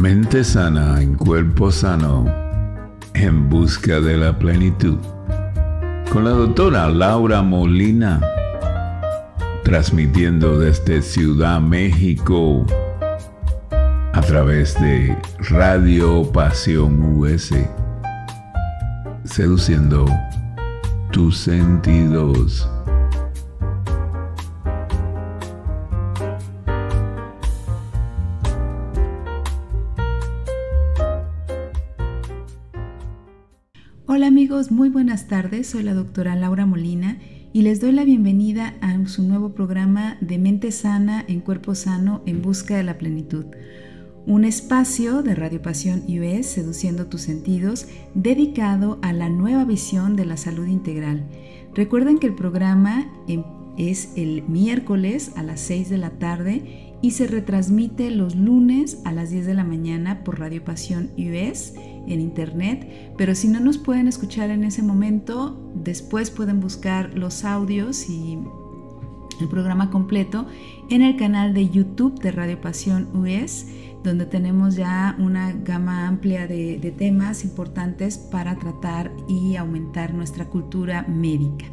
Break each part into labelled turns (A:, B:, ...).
A: Mente sana en cuerpo sano, en busca de la plenitud. Con la doctora Laura Molina, transmitiendo desde Ciudad México a través de Radio Pasión US, seduciendo tus sentidos.
B: Hola amigos, muy buenas tardes, soy la doctora Laura Molina y les doy la bienvenida a su nuevo programa de Mente Sana en Cuerpo Sano en Busca de la Plenitud. Un espacio de Radio Pasión US, seduciendo tus sentidos, dedicado a la nueva visión de la salud integral. Recuerden que el programa es el miércoles a las 6 de la tarde y se retransmite los lunes a las 10 de la mañana por Radio Pasión US en internet, pero si no nos pueden escuchar en ese momento, después pueden buscar los audios y el programa completo en el canal de YouTube de Radio Pasión US, donde tenemos ya una gama amplia de temas importantes para tratar y aumentar nuestra cultura médica.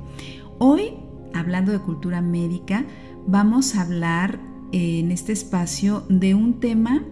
B: Hoy, hablando de cultura médica, vamos a hablar en este espacio de un tema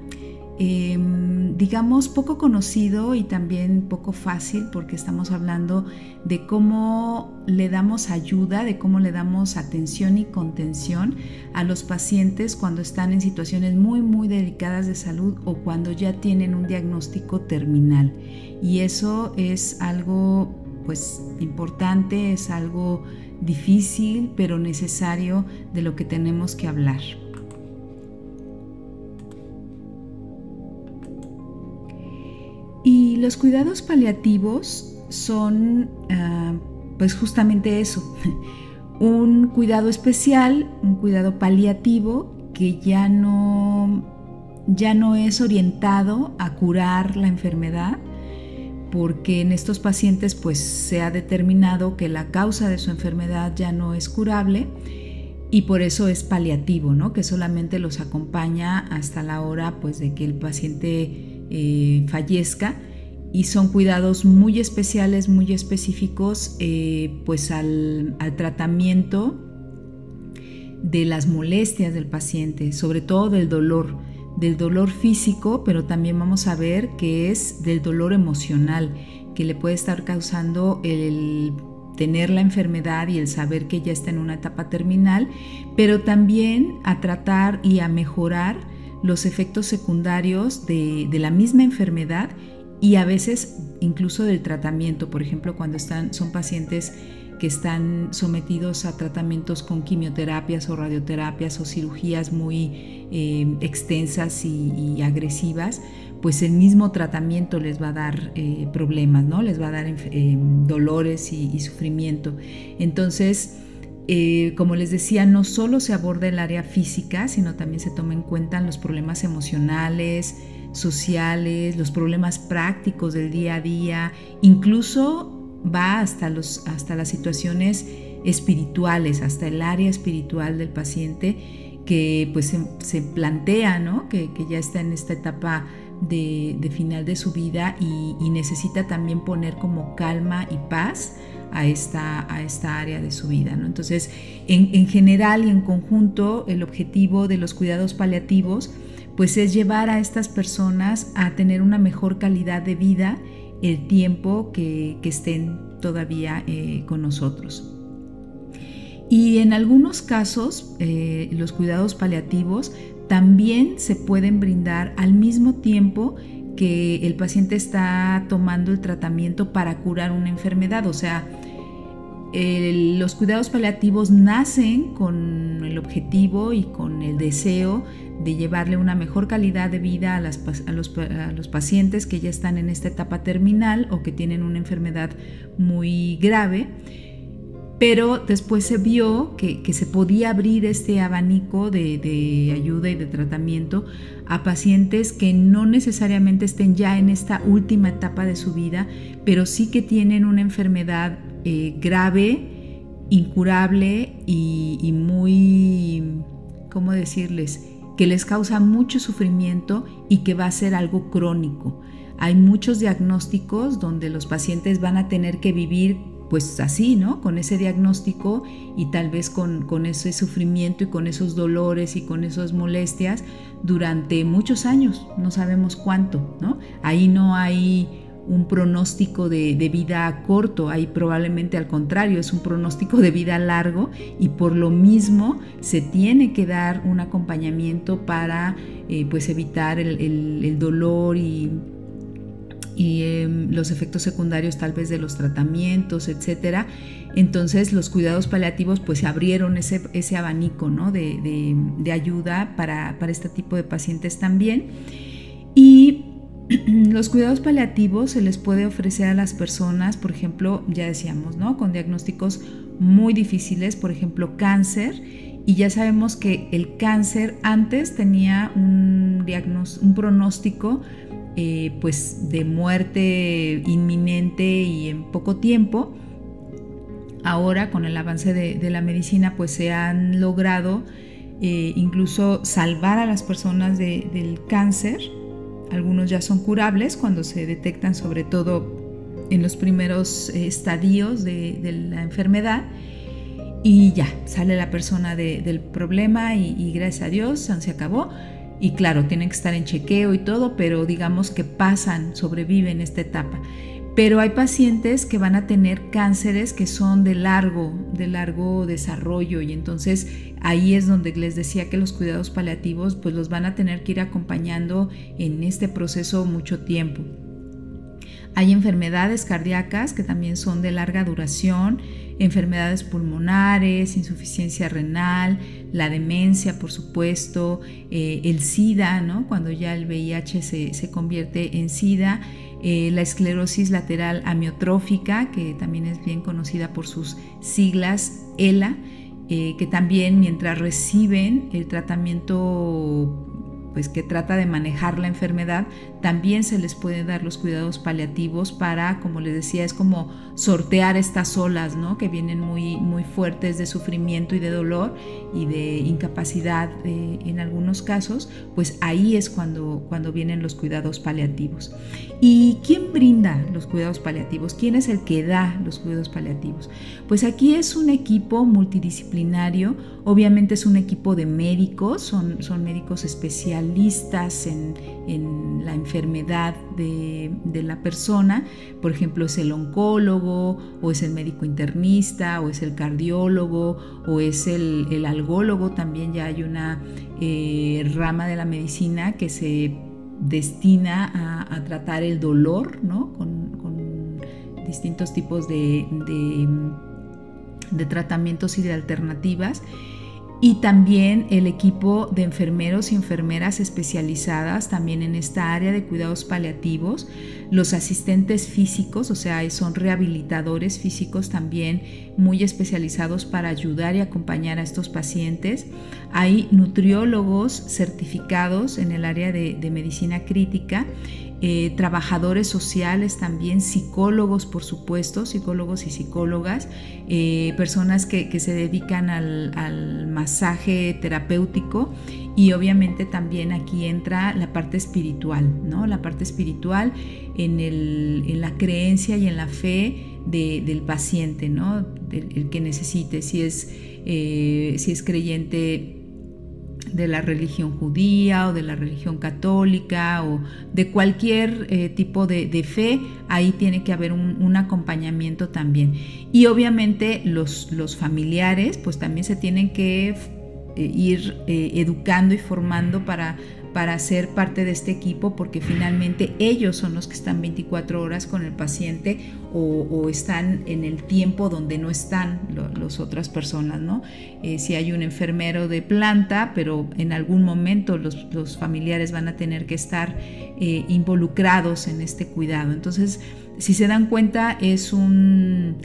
B: digamos poco conocido y también poco fácil, porque estamos hablando de cómo le damos ayuda, de cómo le damos atención y contención a los pacientes cuando están en situaciones muy delicadas de salud o cuando ya tienen un diagnóstico terminal. Y eso es algo pues importante, es algo difícil pero necesario, de lo que tenemos que hablar. Y los cuidados paliativos son pues justamente eso, un cuidado especial, un cuidado paliativo que ya no es orientado a curar la enfermedad, porque en estos pacientes pues se ha determinado que la causa de su enfermedad ya no es curable y por eso es paliativo, ¿no? Que solamente los acompaña hasta la hora pues de que el paciente fallezca, y son cuidados muy especiales, muy específicos pues al tratamiento de las molestias del paciente, sobre todo del dolor físico, pero también vamos a ver que es del dolor emocional que le puede estar causando el tener la enfermedad y el saber que ya está en una etapa terminal, pero también a tratar y a mejorar los efectos secundarios de la misma enfermedad y a veces incluso del tratamiento. Por ejemplo, cuando son pacientes que están sometidos a tratamientos con quimioterapias o radioterapias o cirugías muy extensas y agresivas, pues el mismo tratamiento les va a dar problemas, ¿no? Les va a dar dolores y sufrimiento. Entonces, como les decía, no solo se aborda el área física, sino también se toma en cuenta los problemas emocionales, sociales, los problemas prácticos del día a día, incluso va hasta las situaciones espirituales, hasta el área espiritual del paciente que pues se plantea, ¿no? que ya está en esta etapa de final de su vida y necesita también poner como calma y paz a esta área de su vida, ¿no? Entonces, en general y en conjunto, el objetivo de los cuidados paliativos pues es llevar a estas personas a tener una mejor calidad de vida el tiempo que estén todavía con nosotros. Y en algunos casos, los cuidados paliativos también se pueden brindar al mismo tiempo que el paciente está tomando el tratamiento para curar una enfermedad. O sea, los cuidados paliativos nacen con el objetivo y con el deseo de llevarle una mejor calidad de vida a los pacientes que ya están en esta etapa terminal o que tienen una enfermedad muy grave, pero después se vio que se podía abrir este abanico de ayuda y de tratamiento a pacientes que no necesariamente estén ya en esta última etapa de su vida, pero sí que tienen una enfermedad grave, incurable y muy, ¿cómo decirles?, que les causa mucho sufrimiento y que va a ser algo crónico. Hay muchos diagnósticos donde los pacientes van a tener que vivir pues así, ¿no? Con ese diagnóstico y tal vez con ese sufrimiento y con esos dolores y con esas molestias durante muchos años, no sabemos cuánto, ¿no? Ahí no hay un pronóstico de vida corto, ahí probablemente al contrario, es un pronóstico de vida largo y por lo mismo se tiene que dar un acompañamiento para pues evitar el dolor y los efectos secundarios tal vez de los tratamientos, etcétera. Entonces los cuidados paliativos pues abrieron ese abanico, ¿no? de ayuda para este tipo de pacientes también. Y los cuidados paliativos se les puede ofrecer a las personas, por ejemplo, ya decíamos, ¿no? Con diagnósticos muy difíciles, por ejemplo, cáncer, y ya sabemos que el cáncer antes tenía un pronóstico pues de muerte inminente y en poco tiempo. Ahora con el avance de la medicina pues se han logrado incluso salvar a las personas del cáncer. Algunos ya son curables cuando se detectan, sobre todo en los primeros estadios de la enfermedad, y ya sale la persona del problema y gracias a Dios se acabó. Y claro, tienen que estar en chequeo y todo, pero digamos que sobreviven esta etapa. Pero hay pacientes que van a tener cánceres que son de largo desarrollo, y entonces ahí es donde les decía que los cuidados paliativos pues los van a tener que ir acompañando en este proceso mucho tiempo. Hay enfermedades cardíacas que también son de larga duración, enfermedades pulmonares, insuficiencia renal, la demencia, por supuesto, el SIDA, ¿no? Cuando ya el VIH se convierte en SIDA, la esclerosis lateral amiotrófica, que también es bien conocida por sus siglas ELA, que también mientras reciben el tratamiento pues que trata de manejar la enfermedad, también se les pueden dar los cuidados paliativos para, como les decía, es como sortear estas olas, ¿no? Que vienen muy, muy fuertes de sufrimiento y de dolor y de incapacidad en algunos casos, pues ahí es cuando vienen los cuidados paliativos. ¿Y quién brinda los cuidados paliativos? ¿Quién es el que da los cuidados paliativos? Pues aquí es un equipo multidisciplinario, obviamente es un equipo de médicos, son médicos especialistas en la enfermedad de la persona. Por ejemplo, es el oncólogo, o es el médico internista, o es el cardiólogo, o es el algólogo. También ya hay una rama de la medicina que se destina a tratar el dolor, ¿no? Con distintos tipos de tratamientos y de alternativas. Y también el equipo de enfermeros y enfermeras especializadas también en esta área de cuidados paliativos, los asistentes físicos, o sea, son rehabilitadores físicos también muy especializados para ayudar y acompañar a estos pacientes. Hay nutriólogos certificados en el área de medicina crítica, trabajadores sociales también, psicólogos, por supuesto, psicólogos y psicólogas, personas que se dedican al masaje terapéutico, y obviamente también aquí entra la parte espiritual, ¿no? La parte espiritual en la creencia y en la fe del paciente, ¿no? El que necesite, si es creyente de la religión judía o de la religión católica o de cualquier tipo de fe, ahí tiene que haber un acompañamiento también. Y obviamente los familiares pues también se tienen que ir educando y formando para ser parte de este equipo, porque finalmente ellos son los que están 24 horas con el paciente o están en el tiempo donde no están las otras personas, ¿no? Si hay un enfermero de planta, pero en algún momento los familiares van a tener que estar involucrados en este cuidado. Entonces, si se dan cuenta, es un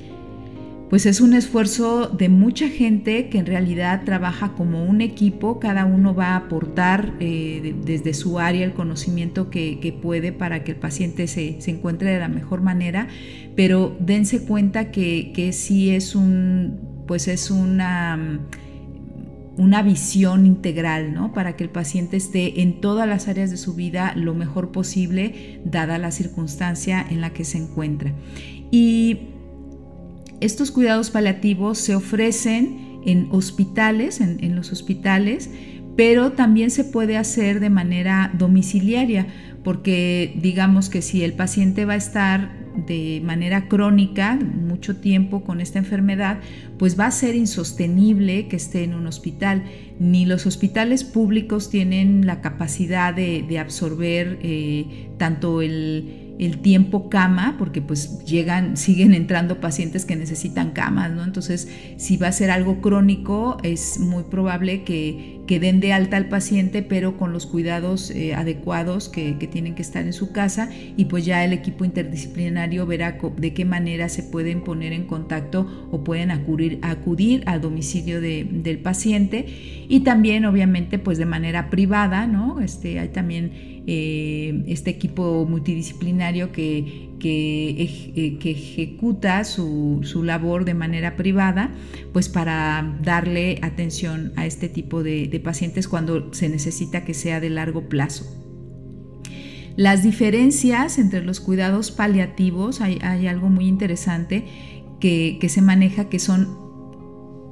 B: esfuerzo de mucha gente que en realidad trabaja como un equipo. Cada uno va a aportar desde su área el conocimiento que puede para que el paciente se encuentre de la mejor manera, pero dense cuenta que sí es una visión integral, ¿no? Para que el paciente esté en todas las áreas de su vida lo mejor posible, dada la circunstancia en la que se encuentra. Y estos cuidados paliativos se ofrecen en hospitales, en los hospitales, pero también se puede hacer de manera domiciliaria, porque digamos que si el paciente va a estar de manera crónica mucho tiempo con esta enfermedad, pues va a ser insostenible que esté en un hospital. Ni los hospitales públicos tienen la capacidad de absorber tanto el tiempo cama, porque pues siguen entrando pacientes que necesitan camas, ¿no? Entonces, si va a ser algo crónico, es muy probable que den de alta al paciente, pero con los cuidados adecuados que tienen que estar en su casa, y pues ya el equipo interdisciplinario verá de qué manera se pueden poner en contacto o pueden acudir al domicilio del paciente, y también obviamente pues de manera privada, ¿no? Hay también este equipo multidisciplinario que ejecuta su labor de manera privada, pues para darle atención a este tipo de pacientes cuando se necesita que sea de largo plazo. Las diferencias entre los cuidados paliativos, hay algo muy interesante que se maneja, que son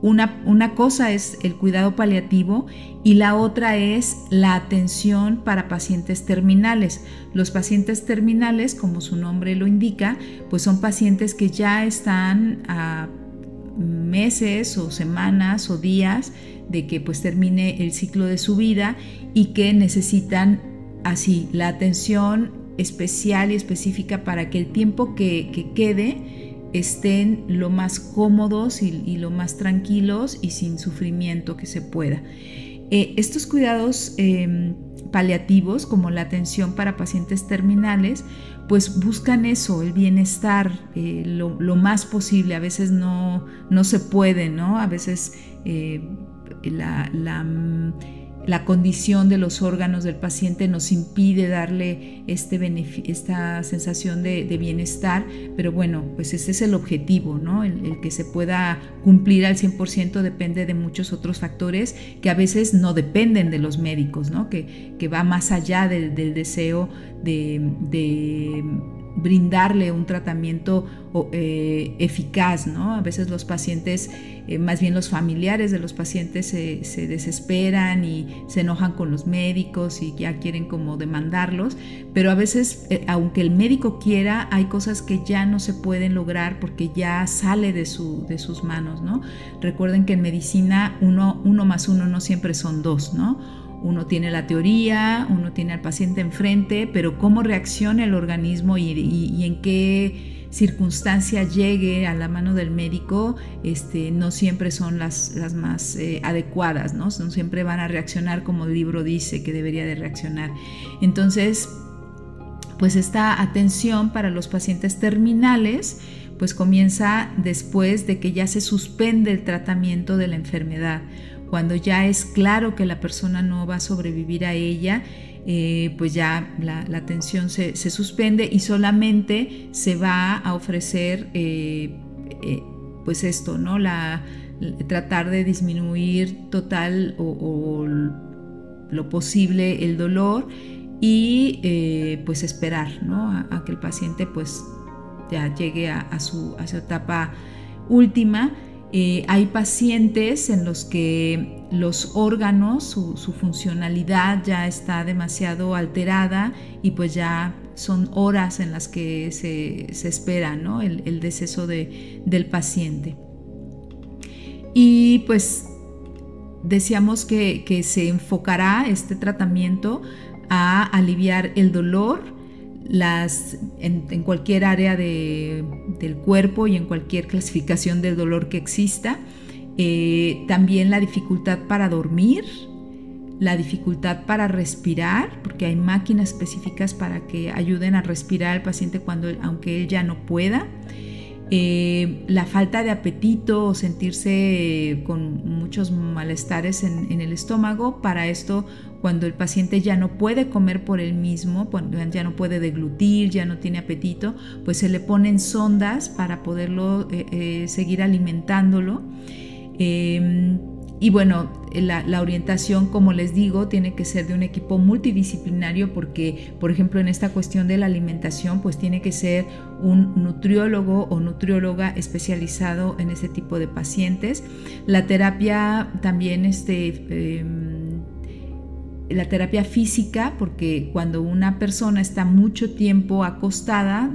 B: una cosa es el cuidado paliativo y la otra es la atención para pacientes terminales. Los pacientes terminales, como su nombre lo indica, pues son pacientes que ya están a meses o semanas o días de que pues termine el ciclo de su vida y que necesitan así la atención especial y específica para que el tiempo que quede estén lo más cómodos y lo más tranquilos y sin sufrimiento que se pueda. Estos cuidados paliativos, como la atención para pacientes terminales, pues buscan eso, el bienestar, lo más posible. A veces no se puede, ¿no? A veces la condición de los órganos del paciente nos impide darle esta sensación de bienestar, pero bueno, pues ese es el objetivo, ¿no? El que se pueda cumplir al 100% depende de muchos otros factores que a veces no dependen de los médicos, ¿no? Que va más allá del deseo de brindarle un tratamiento eficaz, ¿no? A veces los pacientes, más bien los familiares de los pacientes se desesperan y se enojan con los médicos y ya quieren como demandarlos, pero a veces, aunque el médico quiera, hay cosas que ya no se pueden lograr porque ya sale de sus manos, ¿no? Recuerden que en medicina uno más uno no siempre son dos, ¿no? Uno tiene la teoría, uno tiene al paciente enfrente, pero cómo reacciona el organismo y en qué circunstancia llegue a la mano del médico, no siempre son las más adecuadas, ¿no? No siempre van a reaccionar como el libro dice que debería de reaccionar. Entonces, pues esta atención para los pacientes terminales pues comienza después de que ya se suspende el tratamiento de la enfermedad. Cuando ya es claro que la persona no va a sobrevivir a ella, pues ya la atención se suspende y solamente se va a ofrecer pues esto, ¿no? Tratar de disminuir total o lo posible el dolor y pues esperar, ¿no? a que el paciente pues ya llegue a su etapa última. Hay pacientes en los que los órganos, su funcionalidad ya está demasiado alterada y pues ya son horas en las que se espera, ¿no? el deceso del paciente. Y pues decíamos que se enfocará este tratamiento a aliviar el dolor en cualquier área del cuerpo y en cualquier clasificación del dolor que exista. También la dificultad para dormir, la dificultad para respirar, porque hay máquinas específicas para que ayuden a respirar al paciente aunque él ya no pueda. La falta de apetito o sentirse con muchos malestares en el estómago. Para esto, cuando el paciente ya no puede comer por él mismo, ya no puede deglutir, ya no tiene apetito, pues se le ponen sondas para poderlo seguir alimentándolo. Y bueno, la orientación, como les digo, tiene que ser de un equipo multidisciplinario porque, por ejemplo, en esta cuestión de la alimentación, pues tiene que ser un nutriólogo o nutrióloga especializado en ese tipo de pacientes. La terapia también, la terapia física, porque cuando una persona está mucho tiempo acostada,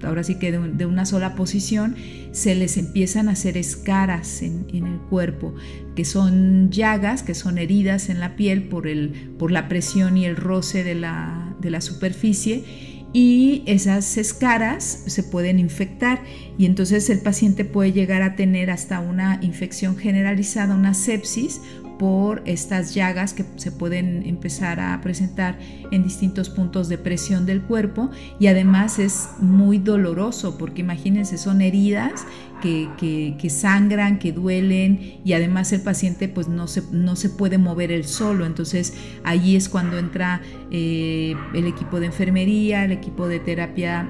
B: ahora sí que de una sola posición, se les empiezan a hacer escaras en el cuerpo, que son llagas, que son heridas en la piel por la presión y el roce de la superficie, y esas escaras se pueden infectar y entonces el paciente puede llegar a tener hasta una infección generalizada, una sepsis, por estas llagas que se pueden empezar a presentar en distintos puntos de presión del cuerpo, y además es muy doloroso porque imagínense, son heridas que sangran, que duelen, y además el paciente pues no se puede mover él solo. Entonces allí es cuando entra el equipo de enfermería, el equipo de terapia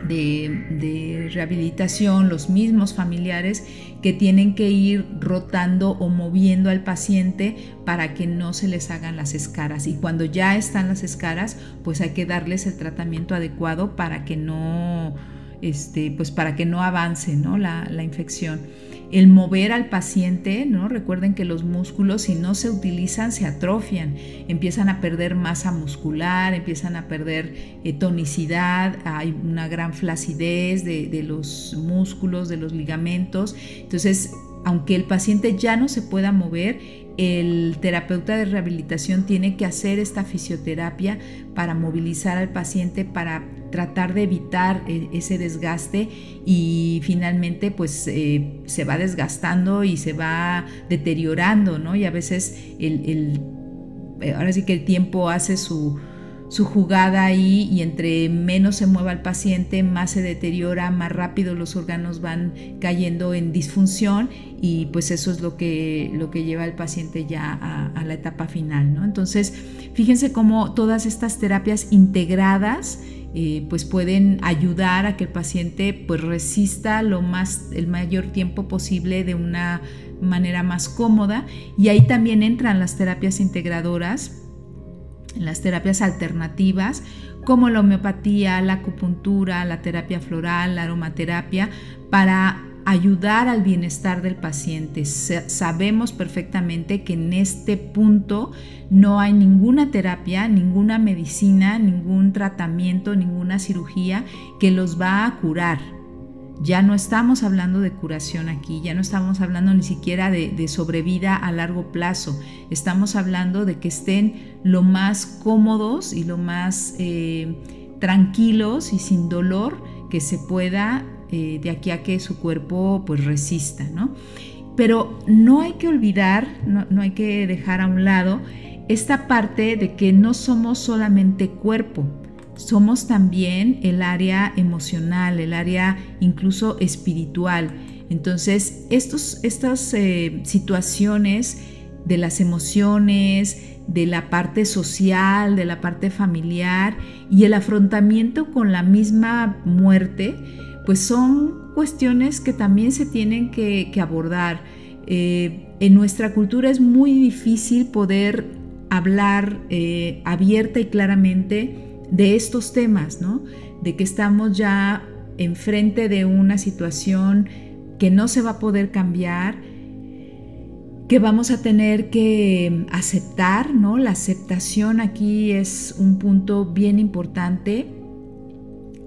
B: de rehabilitación, los mismos familiares, que tienen que ir rotando o moviendo al paciente para que no se les hagan las escaras, y cuando ya están las escaras pues hay que darles el tratamiento adecuado para que no para que no avance, ¿no?, la infección. El mover al paciente, ¿no? Recuerden que los músculos, si no se utilizan, se atrofian, empiezan a perder masa muscular, empiezan a perder tonicidad, hay una gran flacidez de los músculos, de los ligamentos. Entonces, aunque el paciente ya no se pueda mover, el terapeuta de rehabilitación tiene que hacer esta fisioterapia para movilizar al paciente, para tratar de evitar ese desgaste, y finalmente pues se va desgastando y se va deteriorando, ¿no? Y a veces ahora sí que el tiempo hace su jugada ahí, y entre menos se mueva el paciente, más se deteriora, más rápido los órganos van cayendo en disfunción, y pues eso es lo que lleva al paciente ya a la etapa final, ¿no? Entonces, fíjense cómo todas estas terapias integradas pues pueden ayudar a que el paciente pues resista el mayor tiempo posible de una manera más cómoda. Y ahí también entran las terapias integradoras, las terapias alternativas, como la homeopatía, la acupuntura, la terapia floral, la aromaterapia, para ayudar al bienestar del paciente. Sabemos perfectamente que en este punto no hay ninguna terapia, ninguna medicina, ningún tratamiento, ninguna cirugía que los va a curar. Ya no estamos hablando de curación aquí, ya no estamos hablando ni siquiera de sobrevida a largo plazo. Estamos hablando de que estén lo más cómodos y lo más tranquilos y sin dolor que se pueda, de aquí a que su cuerpo pues resista, ¿no? Pero no hay que olvidar, no hay que dejar a un lado esta parte de que no somos solamente cuerpo, somos también el área emocional, el área incluso espiritual. Entonces, estas situaciones de las emociones, de la parte social, de la parte familiar y el afrontamiento con la misma muerte, pues son cuestiones que también se tienen que abordar. En nuestra cultura es muy difícil poder hablar abierta y claramente de estos temas, ¿no? De que estamos ya enfrente de una situación que no se va a poder cambiar, que vamos a tener que aceptar, ¿no? La aceptación aquí es un punto bien importante.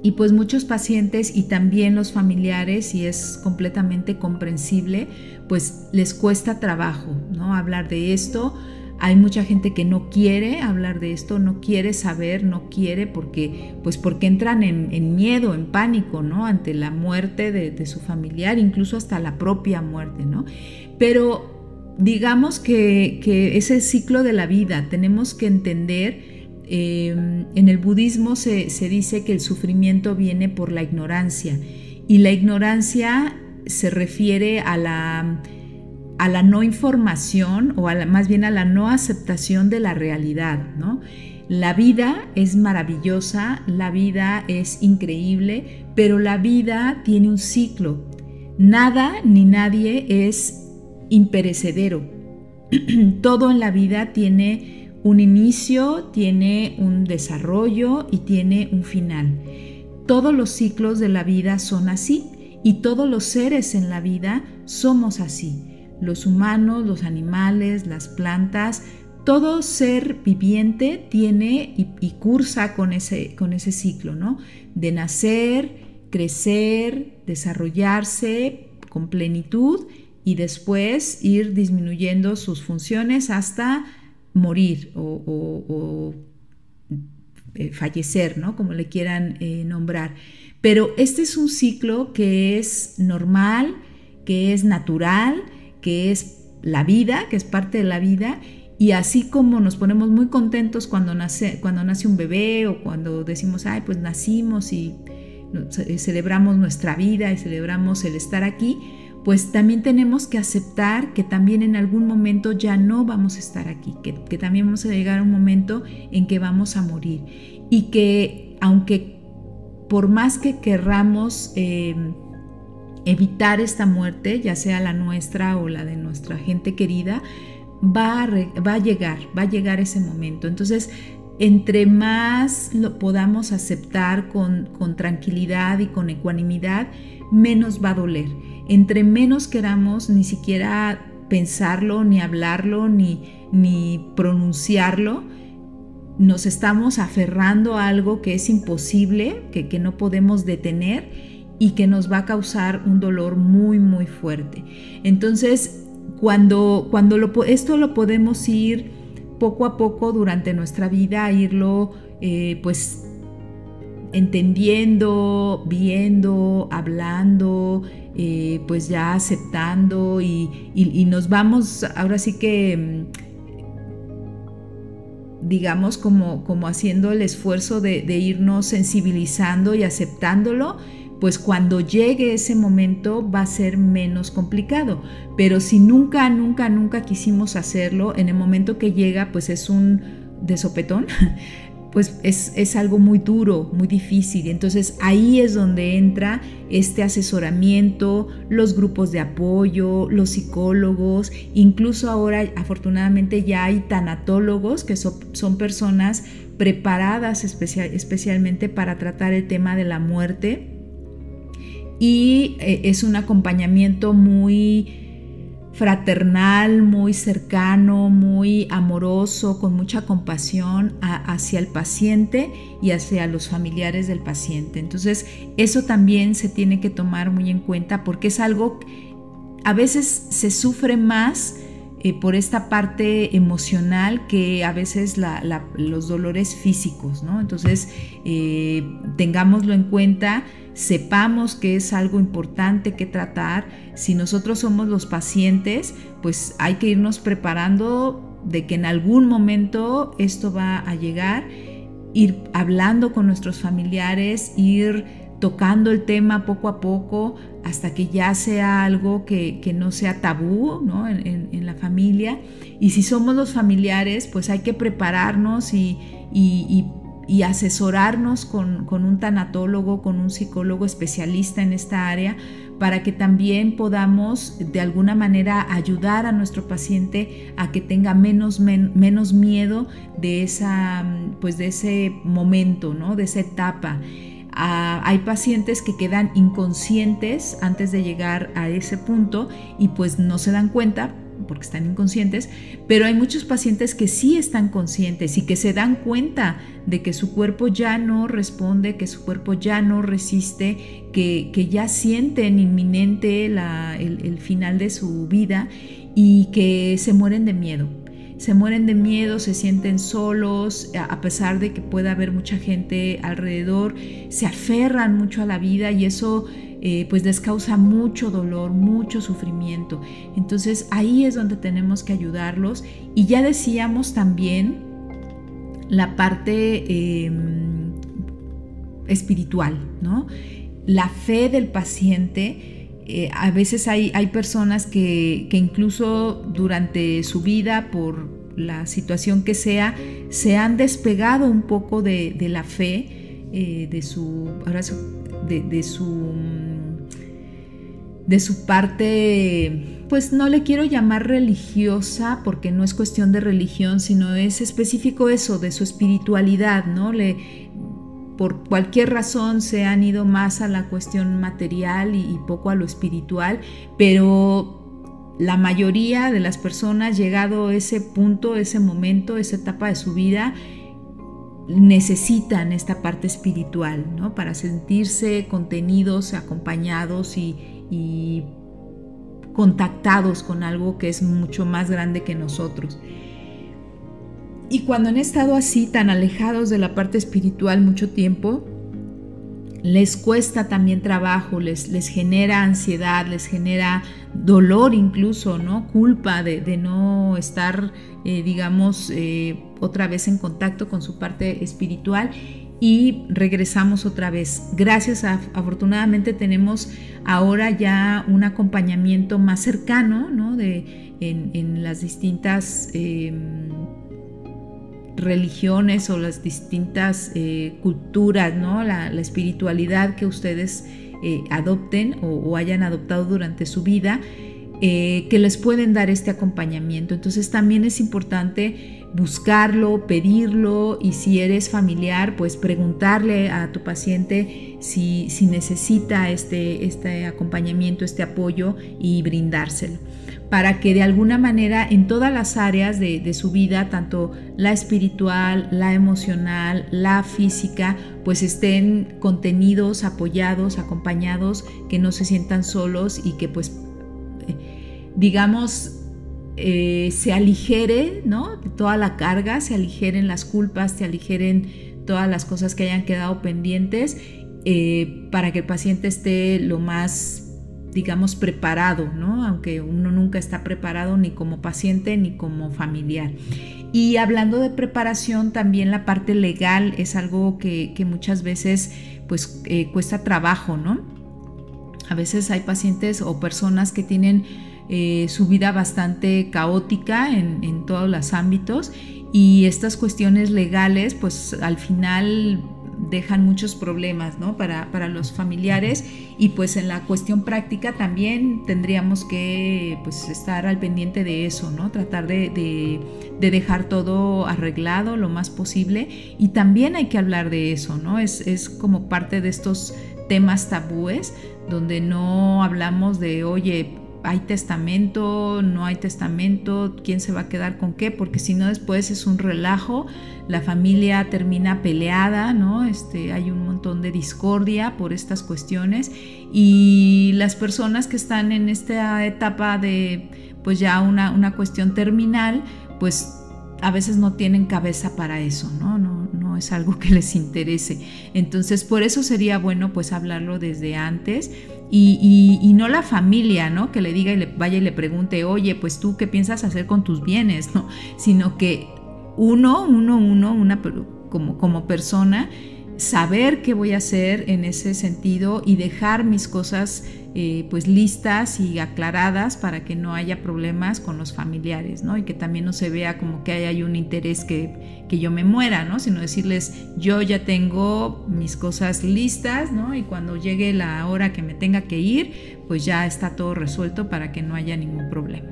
B: Y pues muchos pacientes y también los familiares, y es completamente comprensible, pues les cuesta trabajo, ¿no?, hablar de esto. Hay mucha gente que no quiere hablar de esto, no quiere saber, no quiere porque entran en miedo, en pánico, ¿no?, ante la muerte de su familiar, incluso hasta la propia muerte, ¿no? Pero digamos que es el ciclo de la vida. Tenemos que entender. En el budismo se dice que el sufrimiento viene por la ignorancia, y la ignorancia se refiere a la no información, o más bien a la no aceptación de la realidad, ¿no? La vida es maravillosa, la vida es increíble, pero la vida tiene un ciclo. Nada ni nadie es imperecedero. Todo en la vida tiene un inicio, tiene un desarrollo y tiene un final. Todos los ciclos de la vida son así y todos los seres en la vida somos así. Los humanos, los animales, las plantas, todo ser viviente tiene y cursa con ese ciclo, ¿no? De nacer, crecer, desarrollarse con plenitud y después ir disminuyendo sus funciones hasta morir o fallecer, ¿no? Como le quieran nombrar. Pero este es un ciclo que es normal, que es natural, que es la vida, que es parte de la vida. Y así como nos ponemos muy contentos cuando nace un bebé o cuando decimos, ay, pues nacimos y celebramos nuestra vida y celebramos el estar aquí, pues también tenemos que aceptar que también en algún momento ya no vamos a estar aquí, que también vamos a llegar a un momento en que vamos a morir y que aunque por más que querramos evitar esta muerte, ya sea la nuestra o la de nuestra gente querida, va a llegar ese momento. Entonces, entre más lo podamos aceptar con tranquilidad y con ecuanimidad, menos va a doler. Entre menos queramos ni siquiera pensarlo, ni hablarlo, ni pronunciarlo, nos estamos aferrando a algo que es imposible, que no podemos detener y que nos va a causar un dolor muy, muy fuerte. Entonces, cuando esto lo podemos ir poco a poco durante nuestra vida, irlo pues entendiendo, viendo, hablando, pues ya aceptando y nos vamos ahora sí que digamos como haciendo el esfuerzo de irnos sensibilizando y aceptándolo, pues cuando llegue ese momento va a ser menos complicado. Pero si nunca quisimos hacerlo, en el momento que llega, pues es un de sopetón, pues es algo muy duro, muy difícil. Entonces ahí es donde entra este asesoramiento, los grupos de apoyo, los psicólogos, incluso ahora afortunadamente ya hay tanatólogos que son personas preparadas especialmente para tratar el tema de la muerte. Y es un acompañamiento muy fraternal, muy cercano, muy amoroso, con mucha compasión hacia el paciente y hacia los familiares del paciente. Entonces, eso también se tiene que tomar muy en cuenta porque es algo, a veces se sufre más por esta parte emocional que a veces los dolores físicos, ¿no? Entonces, tengámoslo en cuenta, sepamos que es algo importante que tratar. Si nosotros somos los pacientes, pues hay que irnos preparando de que en algún momento esto va a llegar, ir hablando con nuestros familiares, ir tocando el tema poco a poco hasta que ya sea algo que no sea tabú, ¿no? en la familia. Y si somos los familiares, pues hay que prepararnos y asesorarnos con un tanatólogo, con un psicólogo especialista en esta área, para que también podamos de alguna manera ayudar a nuestro paciente a que tenga menos miedo de ese momento, ¿no? De esa etapa. Hay pacientes que quedan inconscientes antes de llegar a ese punto y pues no se dan cuenta porque están inconscientes, pero hay muchos pacientes que sí están conscientes y que se dan cuenta de que su cuerpo ya no responde, que su cuerpo ya no resiste, que ya sienten inminente el final de su vida y que se mueren de miedo. Se sienten solos, a pesar de que pueda haber mucha gente alrededor, se aferran mucho a la vida y eso pues les causa mucho dolor, mucho sufrimiento. Entonces ahí es donde tenemos que ayudarlos. Y ya decíamos también la parte espiritual, ¿no? La fe del paciente. A veces hay personas que incluso durante su vida, por la situación que sea, se han despegado un poco de la fe, de su parte, pues no le quiero llamar religiosa porque no es cuestión de religión, sino es específico eso, de su espiritualidad, ¿no? Por cualquier razón se han ido más a la cuestión material y poco a lo espiritual, pero la mayoría de las personas, llegado ese punto, ese momento, esa etapa de su vida, necesitan esta parte espiritual, ¿no? Para sentirse contenidos, acompañados y contactados con algo que es mucho más grande que nosotros. Y cuando han estado así, tan alejados de la parte espiritual mucho tiempo, les cuesta también trabajo, les genera ansiedad, les genera dolor incluso, ¿no? Culpa de no estar, digamos, otra vez en contacto con su parte espiritual, y regresamos otra vez. Gracias afortunadamente tenemos ahora ya un acompañamiento más cercano, ¿no? En las distintas religiones o las distintas culturas, ¿no? La espiritualidad que ustedes adopten o hayan adoptado durante su vida, que les pueden dar este acompañamiento. Entonces también es importante buscarlo, pedirlo, y si eres familiar, pues preguntarle a tu paciente si necesita este acompañamiento, este apoyo, y brindárselo, para que de alguna manera en todas las áreas de su vida, tanto la espiritual, la emocional, la física, pues estén contenidos, apoyados, acompañados, que no se sientan solos y que pues digamos se aligere, ¿no? Toda la carga, se aligeren las culpas, se aligeren todas las cosas que hayan quedado pendientes, para que el paciente esté lo más, digamos, preparado, ¿no? Aunque uno nunca está preparado ni como paciente ni como familiar. Y hablando de preparación, también la parte legal es algo que muchas veces pues cuesta trabajo, ¿no? A veces hay pacientes o personas que tienen su vida bastante caótica en todos los ámbitos, y estas cuestiones legales pues al final dejan muchos problemas, ¿no? para los familiares, y pues en la cuestión práctica también tendríamos que pues estar al pendiente de eso, ¿no? Tratar de dejar todo arreglado lo más posible, y también hay que hablar de eso, ¿no? Es como parte de estos temas tabúes donde no hablamos de, oye, ¿hay testamento? ¿No hay testamento? ¿Quién se va a quedar con qué? Porque si no, después es un relajo, la familia termina peleada, ¿no? Hay un montón de discordia por estas cuestiones, y las personas que están en esta etapa de pues ya una cuestión terminal, pues a veces no tienen cabeza para eso, ¿no? No es algo que les interese. Entonces, por eso sería bueno pues hablarlo desde antes, y no la familia, ¿no? Que le diga y vaya y le pregunte, oye, pues tú qué piensas hacer con tus bienes, ¿no? Sino que uno como persona, saber qué voy a hacer en ese sentido, y dejar mis cosas pues listas y aclaradas para que no haya problemas con los familiares, ¿no? Y que también no se vea como que hay un interés que yo me muera, ¿no? Sino decirles, yo ya tengo mis cosas listas, ¿no? Y cuando llegue la hora que me tenga que ir, pues ya está todo resuelto para que no haya ningún problema.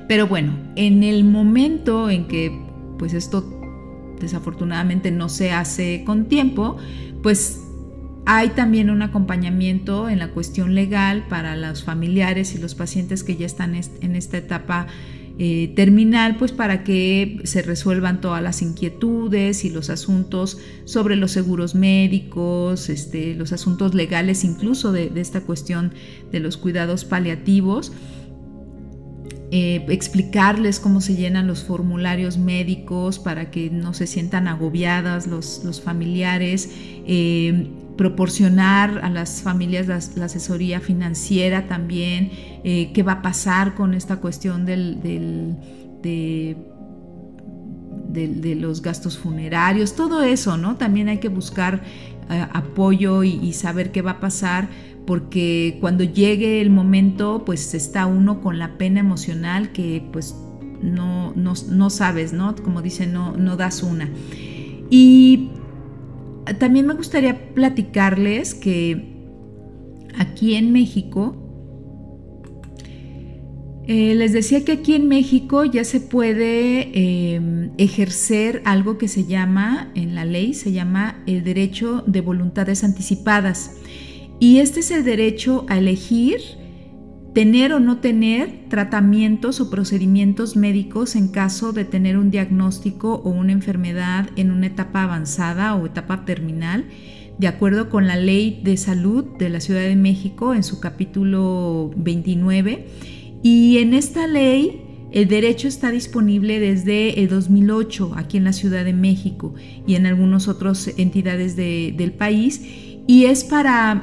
B: Pero bueno, en el momento en que pues esto desafortunadamente no se hace con tiempo, pues hay también un acompañamiento en la cuestión legal para los familiares y los pacientes que ya están en esta etapa terminal, pues para que se resuelvan todas las inquietudes y los asuntos sobre los seguros médicos, los asuntos legales incluso de esta cuestión de los cuidados paliativos. Explicarles cómo se llenan los formularios médicos para que no se sientan agobiadas los familiares, proporcionar a las familias la asesoría financiera también, qué va a pasar con esta cuestión de los gastos funerarios, todo eso, ¿no? También hay que buscar apoyo y saber qué va a pasar, porque cuando llegue el momento pues está uno con la pena emocional que pues no sabes, ¿no? Como dicen, no das una. Y también me gustaría platicarles que aquí en México Les decía que aquí en México ya se puede ejercer algo que se llama, en la ley, se llama el derecho de voluntades anticipadas. Y este es el derecho a elegir tener o no tener tratamientos o procedimientos médicos en caso de tener un diagnóstico o una enfermedad en una etapa avanzada o etapa terminal, de acuerdo con la Ley de Salud de la Ciudad de México en su capítulo 29. Y en esta ley el derecho está disponible desde el 2008 aquí en la Ciudad de México y en algunas otras entidades del país, y es para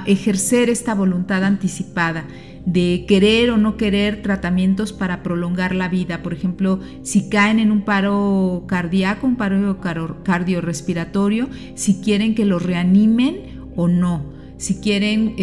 B: ejercer esta voluntad anticipada de querer o no querer tratamientos para prolongar la vida. Por ejemplo, si caen en un paro cardíaco, un paro cardiorrespiratorio, si quieren que los reanimen o no. Si quieren,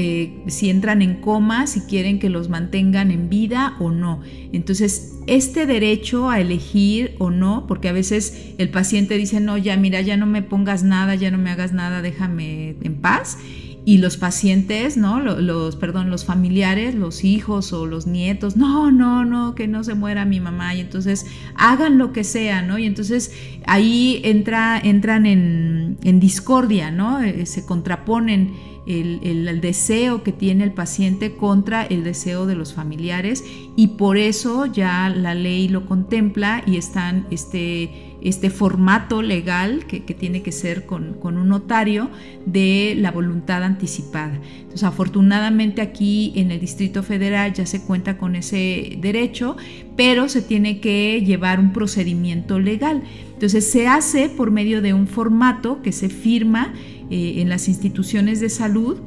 B: si entran en coma, si quieren que los mantengan en vida o no. Entonces, este derecho a elegir o no, porque a veces el paciente dice, no, ya mira, ya no me pongas nada, ya no me hagas nada, déjame en paz. Y los pacientes, ¿no? Los familiares, los hijos o los nietos, no, que no se muera mi mamá. Y entonces hagan lo que sea, ¿no? Y entonces ahí entran en discordia, ¿no? Se contraponen el deseo que tiene el paciente contra el deseo de los familiares, y por eso ya la ley lo contempla y están este formato legal que tiene que ser con un notario de la voluntad anticipada. Entonces, afortunadamente aquí en el Distrito Federal ya se cuenta con ese derecho, pero se tiene que llevar un procedimiento legal. Entonces, se hace por medio de un formato que se firma en las instituciones de salud,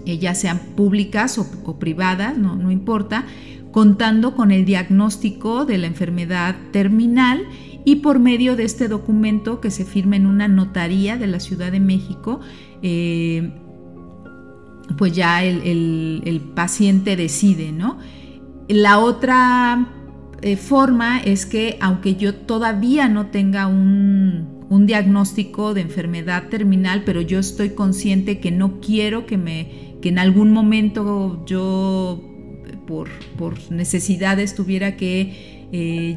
B: ya sean públicas o privadas, no importa, contando con el diagnóstico de la enfermedad terminal, y por medio de este documento que se firma en una notaría de la Ciudad de México, pues ya el paciente decide, ¿no? La otra forma es que, aunque yo todavía no tenga un diagnóstico de enfermedad terminal, pero yo estoy consciente que no quiero que en algún momento yo por necesidades tuviera que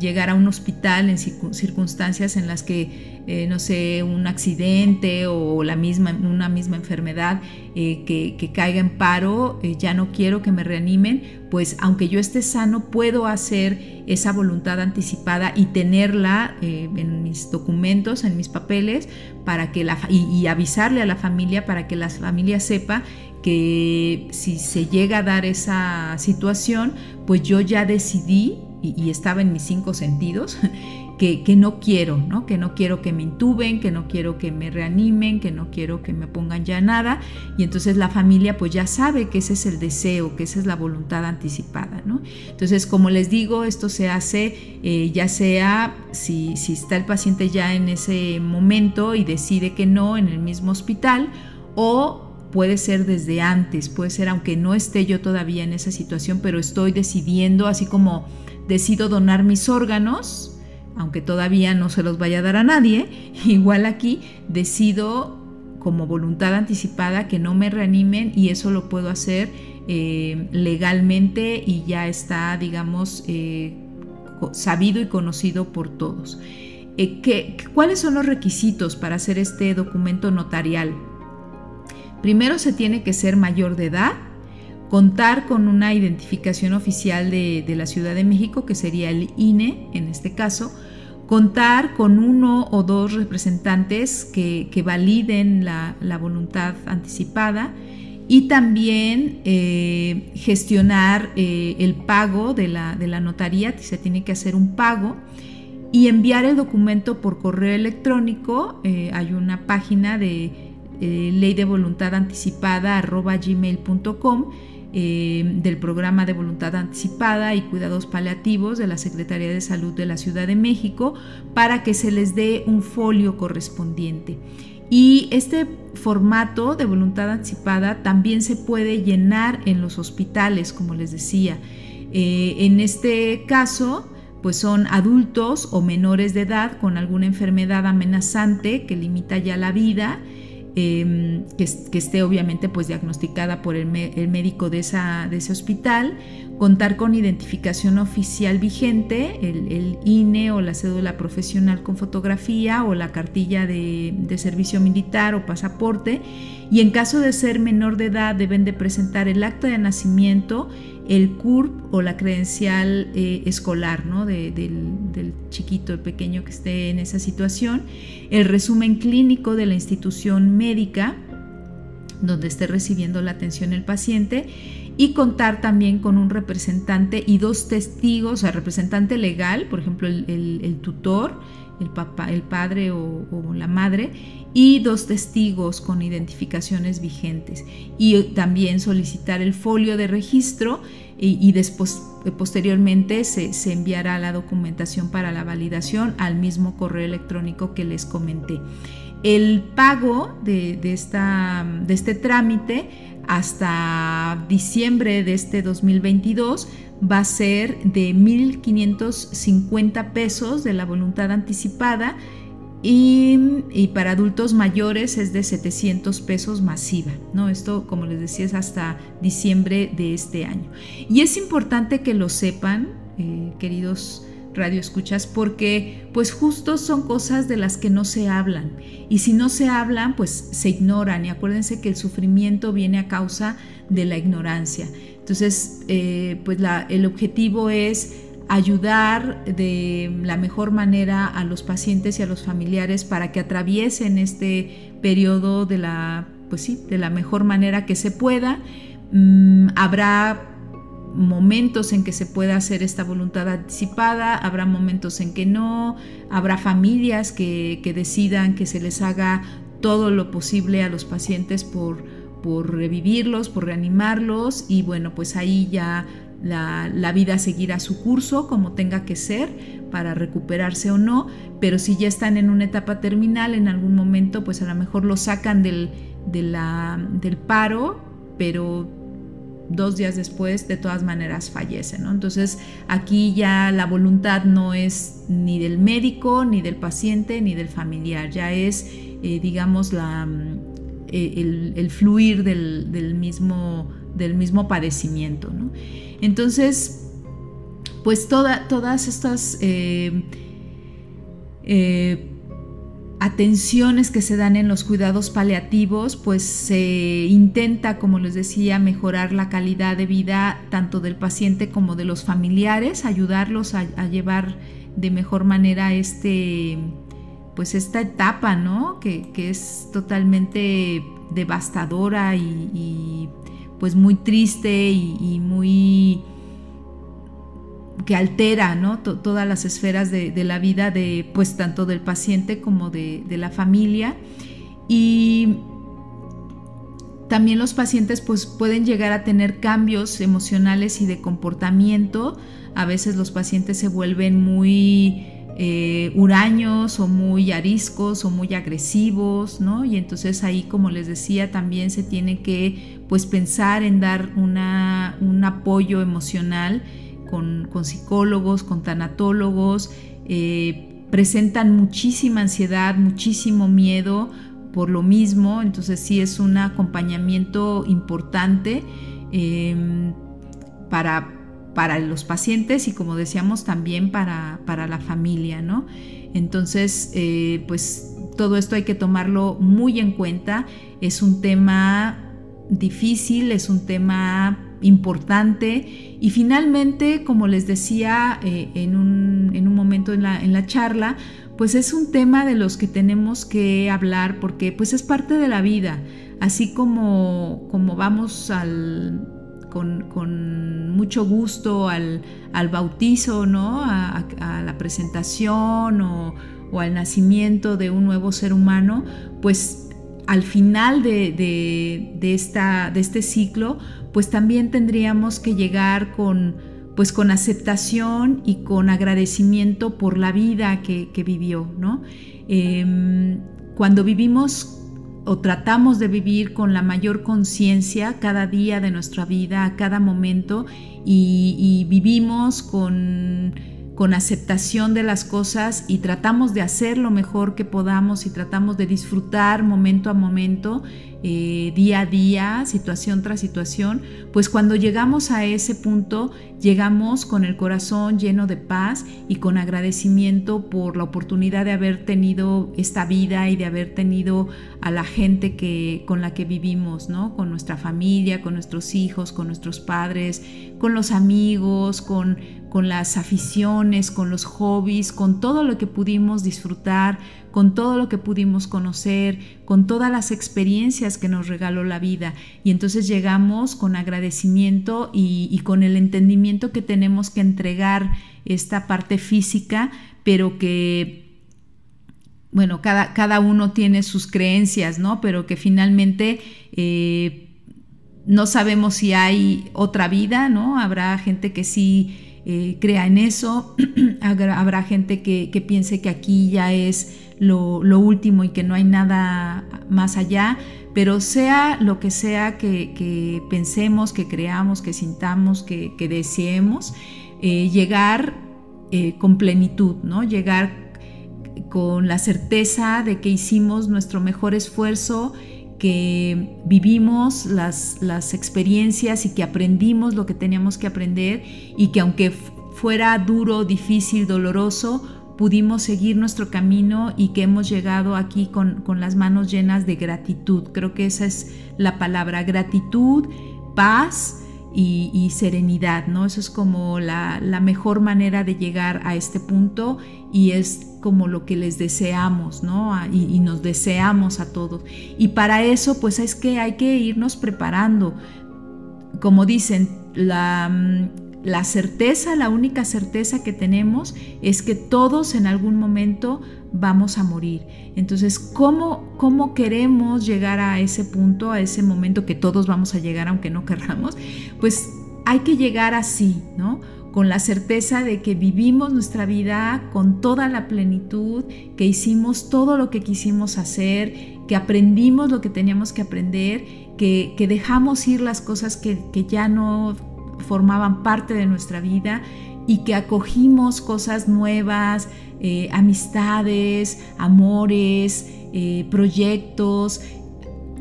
B: llegar a un hospital en circunstancias en las que, no sé, un accidente o una misma enfermedad que caiga en paro, ya no quiero que me reanimen, pues aunque yo esté sano puedo hacer esa voluntad anticipada y tenerla en mis documentos, en mis papeles, para que y avisarle a la familia para que la familia sepa que si se llega a dar esa situación, pues yo ya decidí y estaba en mis 5 sentidos que no quiero, ¿no? Que no quiero que me intuben, que no quiero que me reanimen, que no quiero que me pongan ya nada. Y entonces la familia pues ya sabe que ese es el deseo, que esa es la voluntad anticipada, ¿no? Entonces, como les digo, esto se hace ya sea si está el paciente ya en ese momento y decide que no en el mismo hospital, o puede ser desde antes, puede ser aunque no esté yo todavía en esa situación, pero estoy decidiendo, así como decido donar mis órganos, aunque todavía no se los vaya a dar a nadie, igual aquí decido como voluntad anticipada que no me reanimen, y eso lo puedo hacer legalmente y ya está, digamos, sabido y conocido por todos. ¿Cuáles son los requisitos para hacer este documento notarial? Primero, se tiene que ser mayor de edad, contar con una identificación oficial de la Ciudad de México, que sería el INE en este caso, contar con 1 o 2 representantes que validen la voluntad anticipada, y también gestionar el pago de la notaría. Se tiene que hacer un pago y enviar el documento por correo electrónico. Hay una página de leydevoluntadanticipada@gmail.com del programa de voluntad anticipada y cuidados paliativos de la Secretaría de Salud de la Ciudad de México, para que se les dé un folio correspondiente. Y este formato de voluntad anticipada también se puede llenar en los hospitales, como les decía. En este caso, pues son adultos o menores de edad con alguna enfermedad amenazante que limita ya la vida, que esté obviamente pues diagnosticada por el médico de ese hospital, contar con identificación oficial vigente, el INE o la cédula profesional con fotografía o la cartilla de servicio militar o pasaporte, y en caso de ser menor de edad deben de presentar el acta de nacimiento, el CURP o la credencial escolar, ¿no? del chiquito, el pequeño que esté en esa situación, el resumen clínico de la institución médica donde esté recibiendo la atención el paciente, y contar también con un representante y 2 testigos, o sea, representante legal, por ejemplo, el tutor, el padre o la madre, y 2 testigos con identificaciones vigentes, y también solicitar el folio de registro y después posteriormente se enviará la documentación para la validación al mismo correo electrónico que les comenté. El pago de este trámite hasta diciembre de este 2022 va a ser de 1,550 pesos de la voluntad anticipada, y para adultos mayores es de 700 pesos masiva, ¿no? Esto, como les decía, es hasta diciembre de este año. Y es importante que lo sepan, queridos radioescuchas, porque pues justo son cosas de las que no se hablan, y si no se hablan pues se ignoran, y acuérdense que el sufrimiento viene a causa de la ignorancia. Entonces pues el objetivo es ayudar de la mejor manera a los pacientes y a los familiares para que atraviesen este periodo de la mejor manera que se pueda. Habrá momentos en que se pueda hacer esta voluntad anticipada, habrá momentos en que no, habrá familias que decidan que se les haga todo lo posible a los pacientes por revivirlos, por reanimarlos, y bueno, pues ahí ya la vida seguirá su curso como tenga que ser para recuperarse o no, pero si ya están en una etapa terminal, en algún momento pues a lo mejor lo sacan del paro, pero 2 días después de todas maneras fallece, ¿no? Entonces aquí ya la voluntad no es ni del médico, ni del paciente, ni del familiar, ya es digamos el fluir del mismo padecimiento, ¿no? Entonces pues todas estas atenciones que se dan en los cuidados paliativos, pues se intenta, como les decía, mejorar la calidad de vida tanto del paciente como de los familiares, ayudarlos a llevar de mejor manera esta etapa, ¿no? que es totalmente devastadora y pues muy triste y muy que altera, ¿no? Todas las esferas de la vida de pues tanto del paciente como de la familia. Y también los pacientes pues pueden llegar a tener cambios emocionales y de comportamiento. A veces los pacientes se vuelven muy huraños o muy ariscos o muy agresivos, ¿no? Y entonces ahí, como les decía, también se tiene que pues pensar en dar un apoyo emocional con psicólogos, con tanatólogos. Presentan muchísima ansiedad, muchísimo miedo por lo mismo, entonces sí es un acompañamiento importante para los pacientes y, como decíamos, también para la familia, ¿no? Entonces pues todo esto hay que tomarlo muy en cuenta. Es un tema difícil, es un tema importante, y finalmente, como les decía en un momento en la charla, pues es un tema de los que tenemos que hablar, porque pues es parte de la vida, así como vamos con mucho gusto al bautizo, ¿no? a la presentación o al nacimiento de un nuevo ser humano, pues al final de este ciclo, pues también tendríamos que llegar con aceptación y con agradecimiento por la vida que vivió, ¿no? Cuando vivimos o tratamos de vivir con la mayor conciencia cada día de nuestra vida, a cada momento, y vivimos con con aceptación de las cosas y tratamos de hacer lo mejor que podamos y tratamos de disfrutar momento a momento, día a día, situación tras situación, pues cuando llegamos a ese punto, llegamos con el corazón lleno de paz y con agradecimiento por la oportunidad de haber tenido esta vida y de haber tenido a la gente con la que vivimos, ¿no? Con nuestra familia, con nuestros hijos, con nuestros padres, con los amigos, con las aficiones, con los hobbies, con todo lo que pudimos disfrutar, con todo lo que pudimos conocer, con todas las experiencias que nos regaló la vida. Y entonces llegamos con agradecimiento y con el entendimiento que tenemos que entregar esta parte física, pero que, bueno, cada uno tiene sus creencias, ¿no? Pero que finalmente no sabemos si hay otra vida, ¿no? Habrá gente que sí crea en eso, habrá gente que piense que aquí ya es lo último y que no hay nada más allá, pero sea lo que sea que pensemos, que creamos, que sintamos, que deseemos, llegar con plenitud, ¿no? Llegar con la certeza de que hicimos nuestro mejor esfuerzo, que vivimos las experiencias y que aprendimos lo que teníamos que aprender y que aunque fuera duro, difícil, doloroso, pudimos seguir nuestro camino y que hemos llegado aquí con las manos llenas de gratitud. Creo que esa es la palabra, gratitud, paz y serenidad, ¿no? Eso es como la mejor manera de llegar a este punto y es como lo que les deseamos, ¿no? Y nos deseamos a todos. Y para eso, pues es que hay que irnos preparando. Como dicen, la certeza, la única certeza que tenemos es que todos en algún momento vamos a morir. Entonces, ¿cómo queremos llegar a ese punto, a ese momento que todos vamos a llegar aunque no querramos? Pues hay que llegar así, ¿no? Con la certeza de que vivimos nuestra vida con toda la plenitud, que hicimos todo lo que quisimos hacer, que aprendimos lo que teníamos que aprender, que dejamos ir las cosas que ya no formaban parte de nuestra vida y que acogimos cosas nuevas, amistades, amores, proyectos,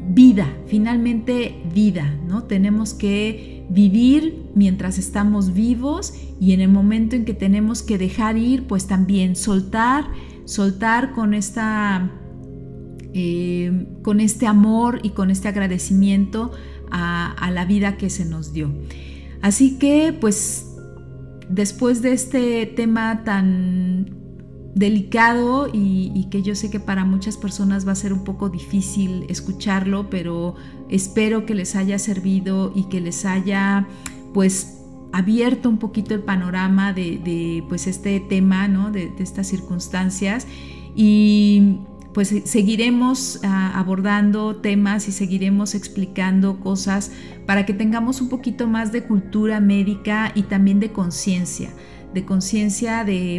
B: vida, finalmente vida, ¿no? Tenemos que vivir mientras estamos vivos y en el momento en que tenemos que dejar ir, pues también soltar con este amor y con este agradecimiento a la vida que se nos dio. Así que, pues, después de este tema tan delicado y que yo sé que para muchas personas va a ser un poco difícil escucharlo, pero espero que les haya servido y que les haya, pues, abierto un poquito el panorama de pues este tema, ¿no? de estas circunstancias, y pues seguiremos abordando temas y seguiremos explicando cosas para que tengamos un poquito más de cultura médica y también de conciencia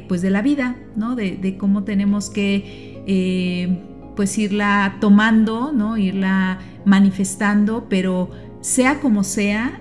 B: pues de la vida, ¿no? De cómo tenemos que pues irla tomando, ¿no? Irla manifestando, pero sea como sea,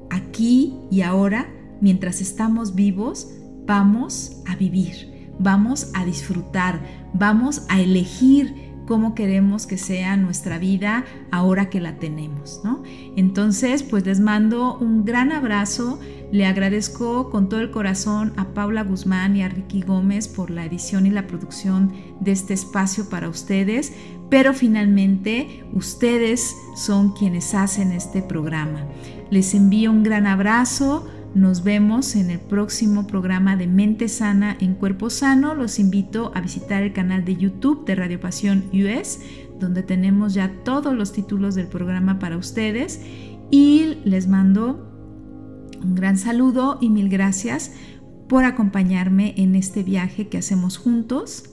B: aquí y ahora, mientras estamos vivos, vamos a vivir, vamos a disfrutar, vamos a elegir cómo queremos que sea nuestra vida ahora que la tenemos, ¿no? Entonces, pues les mando un gran abrazo. Le agradezco con todo el corazón a Paula Guzmán y a Ricky Gómez por la edición y la producción de este espacio para ustedes, pero finalmente ustedes son quienes hacen este programa. Les envío un gran abrazo. Nos vemos en el próximo programa de Mente Sana en Cuerpo Sano. Los invito a visitar el canal de YouTube de Radio Pasión US, donde tenemos ya todos los títulos del programa para ustedes. Y les mando un gran saludo y mil gracias por acompañarme en este viaje que hacemos juntos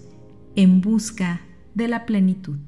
B: en busca de la plenitud.